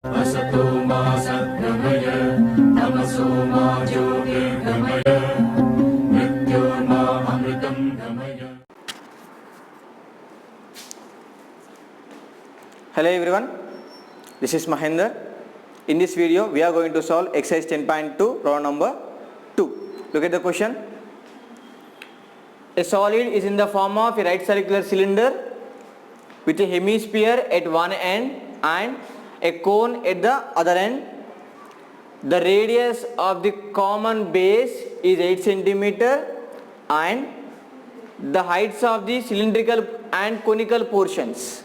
असतो मा सद्गमय तमसो मा ज्योतिर्गमय मृत्योर्मा अमृतं गमय. Hello everyone, this is Mahendra. In this video we are going to solve exercise 10.2 problem number 2. Look at the question. A solid is in the form of a right circular cylinder with a hemisphere at one end and a cone at the other end. The radius of the common base is 8 centimeter and the heights of the cylindrical and conical portions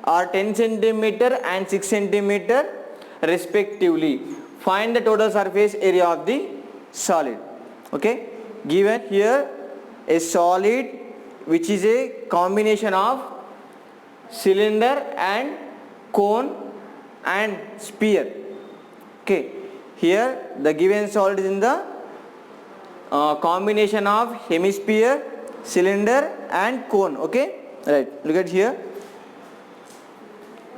are 10 centimeter and 6 centimeter respectively. Find the total surface area of the solid. Okay, given here a solid which is a combination of cylinder and cone and sphere. Okay, here the given solid is in the combination of hemisphere, cylinder and cone. Okay, right, look at here.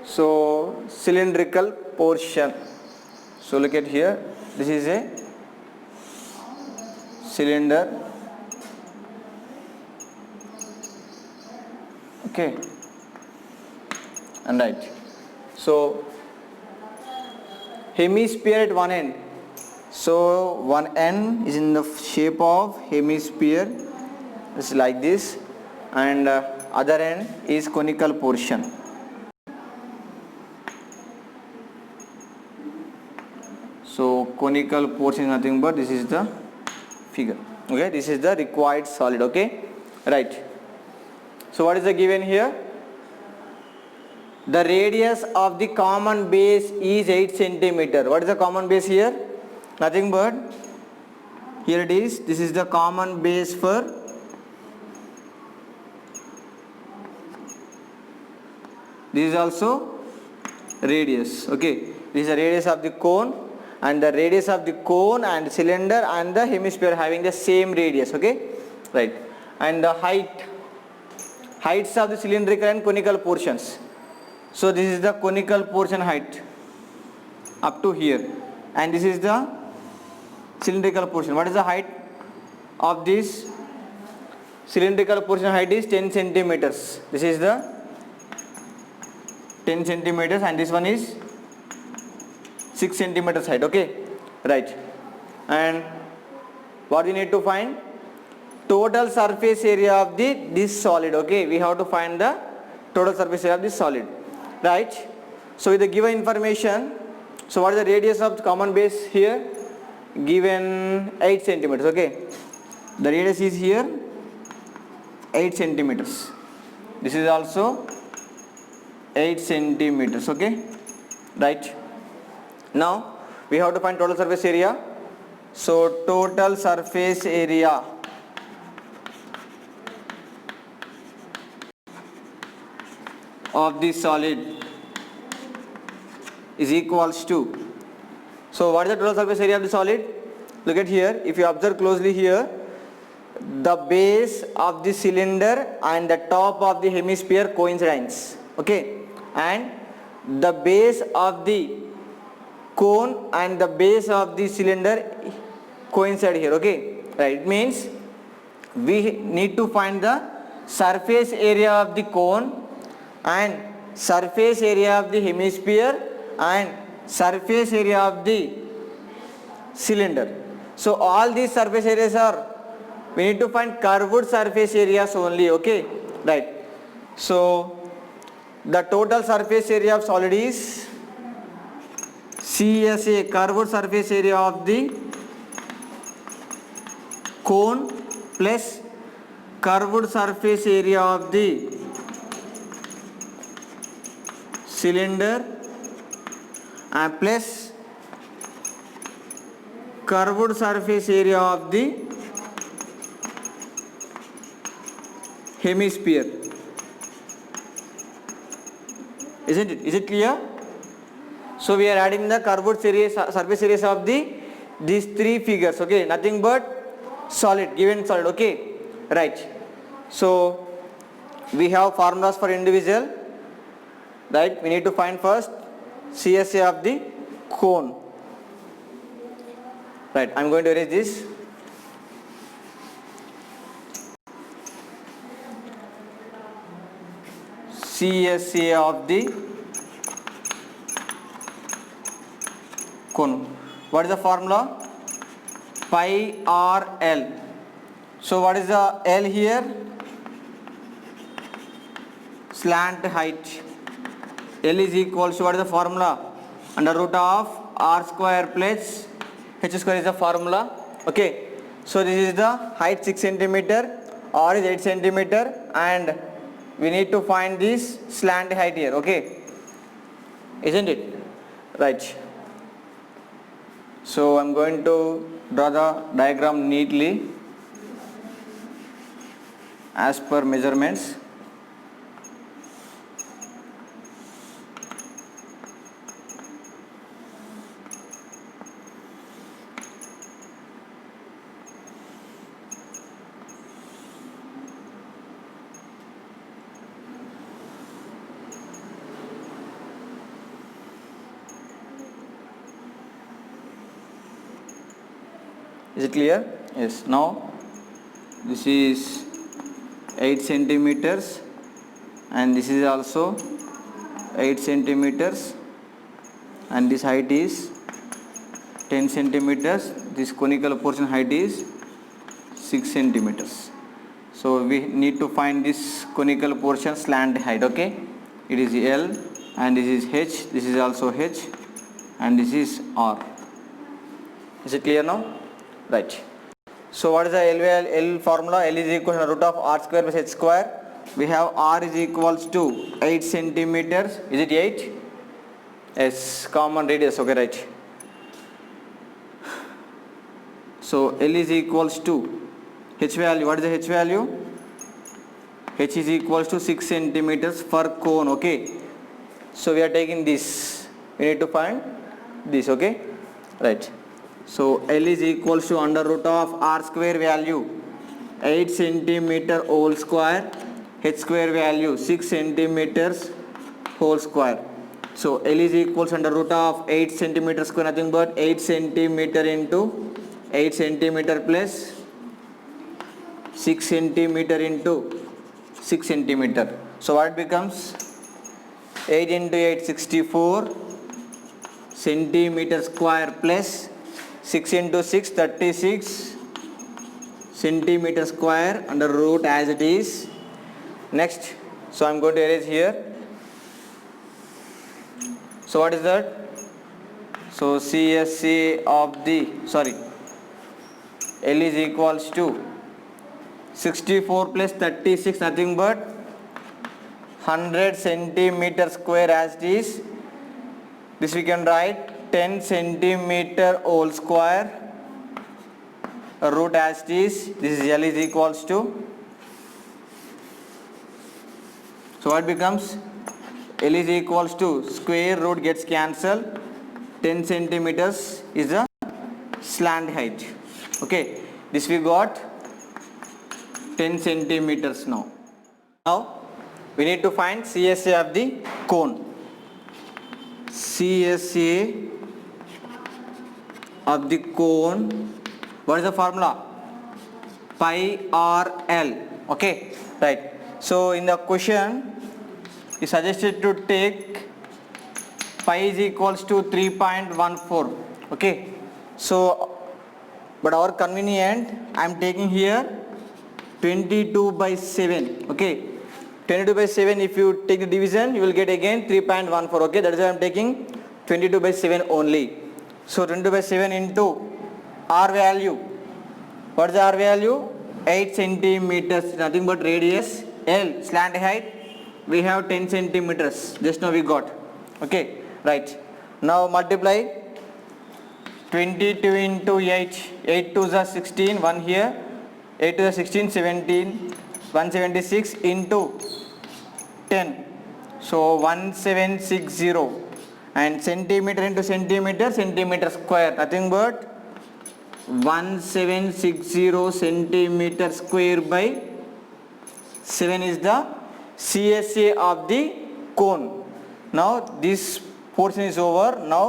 So cylindrical portion, so look at here, this is a cylinder. Okay, and right, so hemisphere at one end, so one end is in the shape of hemisphere, it's like this, and other end is conical portion. So conical portion is nothing but this is the figure. Okay, this is the required solid. Okay, right. So what is the given here? The radius of the common base is 8 centimeter. What is the common base here? Nothing but here it is. This is the common base for this is also radius. Okay, this is the radius of the cone, and the radius of the cone and cylinder and the hemisphere having the same radius. Okay, right, and the heights of the cylindrical and conical portions. So this is the conical portion height up to here, and this is the cylindrical portion. What is the height of this cylindrical portion? Height is 10 centimeters. This is the 10 centimeters and this one is 6 centimeters height. Okay, right, and what we need to find? Total surface area of this solid. Okay, we have to find the total surface area of this solid, right? So with the given information, so what is the radius of the common base here? Given 8 centimeters. Okay, the radius is here 8 centimeters. This is also 8 centimeters. Okay, right. Now we have to find total surface area. So total surface area of this solid is equals to, so what is the total surface area of the solid? Look at here, if you observe closely here, the base of the cylinder and the top of the hemisphere coincides. Okay, and the base of the cone and the base of the cylinder coincide here. Okay, right, it means we need to find the surface area of the cone and surface area of the hemisphere and surface area of the cylinder. So all these surface areas are, we need to find curved surface areas only. Okay, right. So the total surface area of solid is CSA, curved surface area of the cone plus curved surface area of the cylinder and plus curved surface area of the hemisphere. Isn't it? Is it clear? So we are adding the curved surface areas of these three figures. Okay, nothing but solid, given solid. Okay, right. So we have formulas for individual, right? We need to find first CSA of the cone. Right, I'm going to erase this. CSA of the cone. What is the formula? Pi r L. So what is the L here? Slant height. L is equal to, what is the formula? Under root of r square plus h square is the formula. Okay, so this is the height 6 centimeter, r is 8 centimeter, and we need to find this slant height here. Okay, isn't it? Right. So I'm going to draw the diagram neatly as per measurements. Is it clear? Yes. Now this is 8 centimeters and this is also 8 centimeters and this height is 10 centimeters. This conical portion height is 6 centimeters. So we need to find this conical portion slant height. Okay, it is L and this is H, this is also H and this is R. Is it clear now? Right. So what is the L formula? L is equal to root of r square plus h square. We have r is equals to 8 centimeters. Is it 8? Yes, common radius. Okay, right. So L is equals to h value. What is the h value? H is equals to 6 centimeters per cone. Okay. So we are taking this. We need to find this. Okay, right. So L is equals to under root of r square value 8 centimeter whole square, h square value 6 centimeters whole square. So L is equals under root of 8 centimeter square, nothing but 8 centimeter into 8 centimeter plus 6 centimeter into 6 centimeter. So what becomes 8 into 8 64 centimeter square plus 6 into 6 36 centimeter square under root as it is. Next, so I'm going to erase here. So what is that? So CSA of the L is equals to 64 plus 36, nothing but 100 centimeter square as it is. This we can write 10 centimeter whole square root as it is. This is L is equals to, so what becomes? L is equals to square root gets cancelled, 10 centimeters is the slant height. Okay, this we got 10 centimeters now. Now we need to find CSA of the cone. CSA of the cone, what is the formula? Pi r L. Okay, right. So in the question is suggested to take pi is equals to 3.14. Okay, so but our convenient I am taking here 22/7. Okay, 22/7, if you take the division you will get again 3.14. Okay, that is why I am taking 22/7 only. So 22/7 into r value. What is the r value? 8 centimeters, nothing but radius. L slant height, we have 10 centimeters. Just now we got. Okay, right. Now multiply 22 into 8. 8 to the 16, 1 here. 8 to the 16, 17, 176 into 10. So 1760. And centimeter into centimeter, centimeter square, nothing but 1760 centimeter square by 7 is the CSA of the cone. Now this portion is over. Now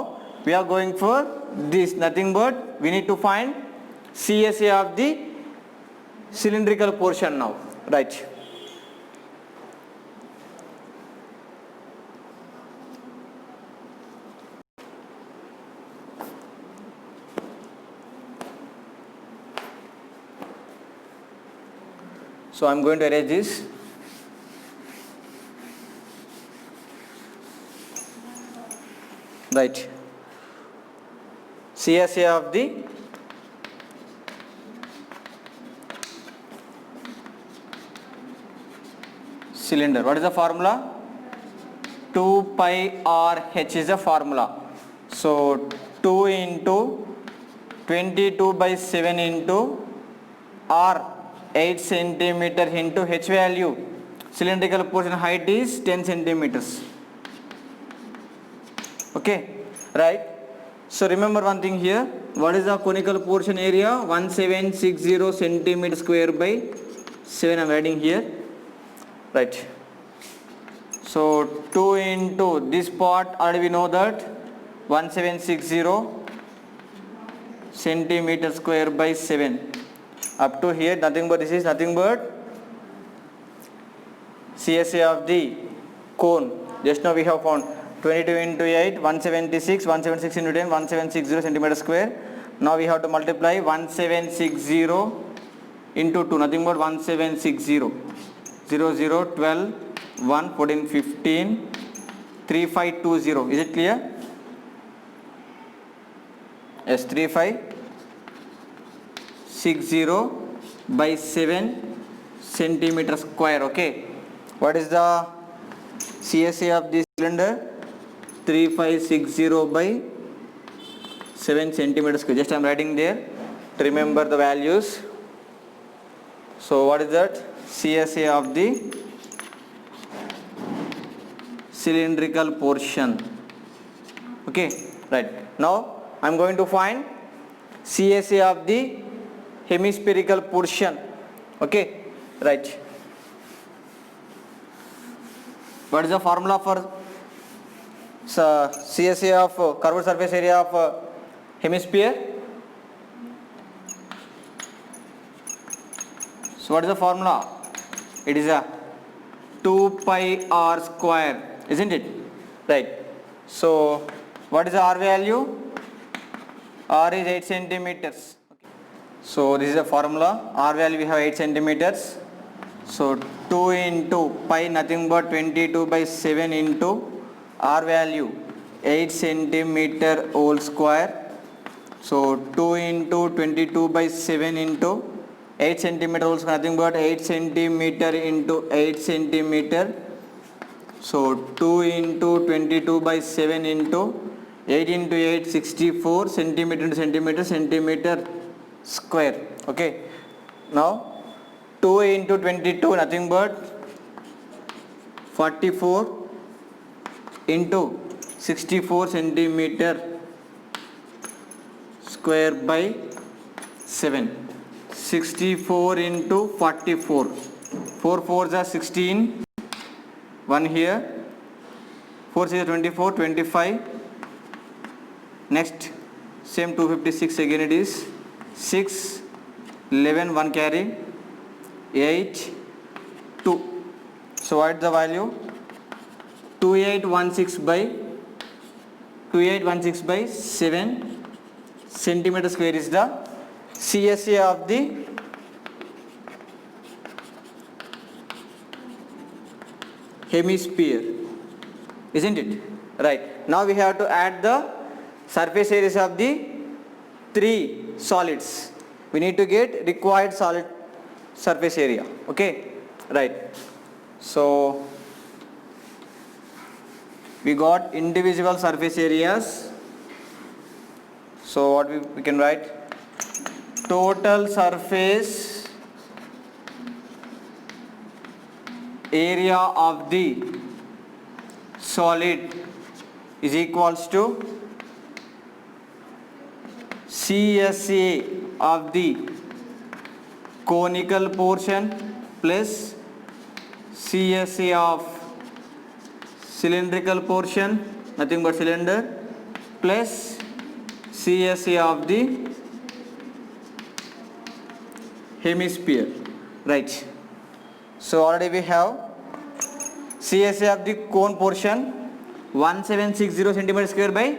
we are going for this, nothing but we need to find CSA of the cylindrical portion now, right? So I am going to erase this. Right. CSA of the cylinder. What is the formula? 2 pi r h is the formula. So 2 into 22 by 7 into r 8 centimeter into h value. Cylindrical portion height is 10 centimeters. Okay, right? So remember one thing here. What is the conical portion area? 1760 centimeter square by 7. I am writing here. Right. So 2 into this part, already we know that 1760 centimeter square by 7. Up to here nothing but this is nothing but CSA of the cone. Just now we have found 22 into 8, 176, 176 into 10, 1760 centimeter square. Now we have to multiply 1760 into 2, nothing but 1760, 0, 0, 12, 1, 14, 15, 3520. Is it clear? Yes, 3560 by 7 centimeter square. Okay. What is the CSA of this cylinder? 3560 by 7 centimeter square. Just I am writing there to remember the values. So what is that? CSA of the cylindrical portion. Okay, right. Now I am going to find CSA of the hemispherical portion. Okay, right. What is the formula for CSA of curved surface area of hemisphere? So what is the formula? It is a 2 pi r square, isn't it? Right. So what is the r value? R is 8 centimeters. So this is the formula. R value we have 8 centimeters. So 2 into pi, nothing but 22 by 7 into r value 8 centimeter whole square. So 2 into 22 by 7 into 8 centimeter whole square, nothing but 8 centimeter into 8 centimeter. So 2 into 22 by 7 into 8 into 8, 64 centimeter into centimeter, centimeter square. Okay. Now 2 into 22, nothing but 44 into 64 centimeter square by 7. 64 into 44. 4 4s are 16. 1 here. 4 6 24, 25. Next, same 256 again it is. 6, 11, 1 carry. 8, 2. So what is the value? 2816 by 7 centimeter square is the CSA of the hemisphere, isn't it? Right. Now we have to add the surface areas of the 3 solids. We need to get required solid surface area. Okay, right. So we got individual surface areas. So what we can write? Total surface area of the solid is equals to CSA of the conical portion plus CSA of cylindrical portion nothing but cylinder plus CSA of the hemisphere, right? So already we have CSA of the cone portion 1760 centimeter square by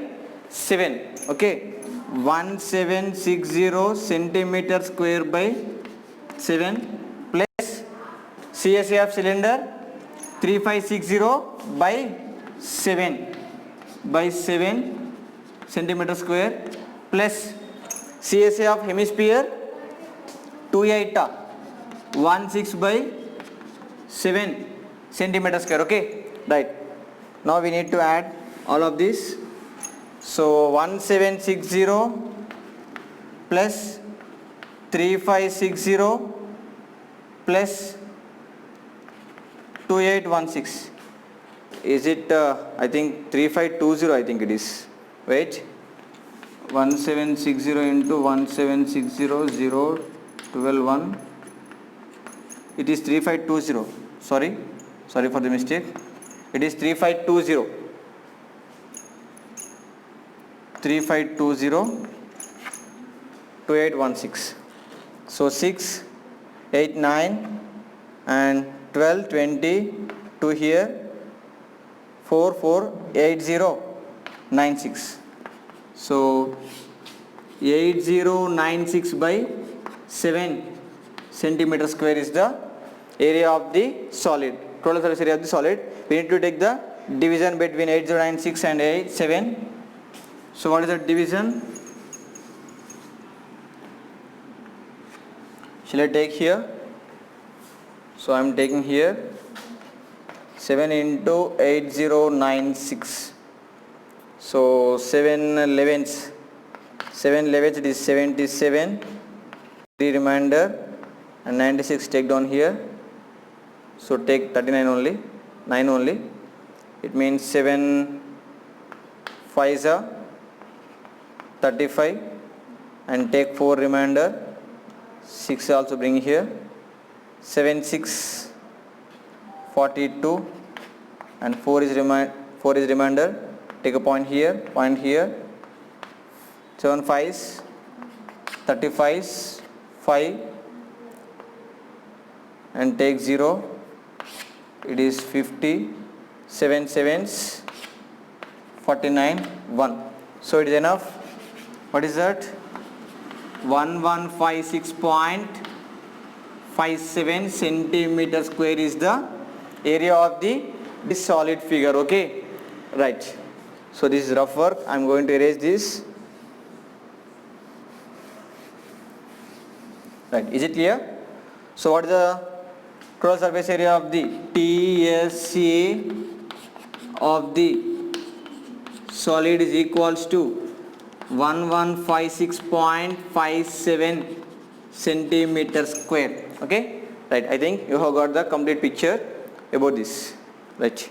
7, okay, 1760 centimeter square by 7 plus CSA of cylinder 3560 by 7 centimeter square plus CSA of hemisphere 2816 by 7 centimeter square, okay, right? Now we need to add all of this. So 1760 plus 3560 plus 2816. Is it I think 3520, I think it is. Wait, 1760 into 1760 0 12 1. It is 3520. Sorry for the mistake. It is 3520 2816. So 6 8 9 and 12 20 2 here 4 4 8 0 9 6. So 8096 by 7 centimeter square is the area of the solid, total surface area of the solid. We need to take the division between 8096 and 7. So what is the division? Shall I take here? So I am taking here 7 into 8096. So 7 11s it is 77. 3 remainder and 96 take down here. So take 39 only, 9 only. It means 7 5s are 35 and take 4 remainder. 6 also bring here. 7 6 42 and 4 is remainder. Take a point here. 7 5s 35s 5 and take 0. It is 50. 7 7s 49 1. So it is enough. What is that? 1156.57 centimeter square is the area of this solid figure, okay, right? So this is rough work. I am going to erase this. Right, is it clear? So what is the total surface area of the TSA of the solid is equals to 1156.57 centimeter square, okay, right? I think you have got the complete picture about this, right?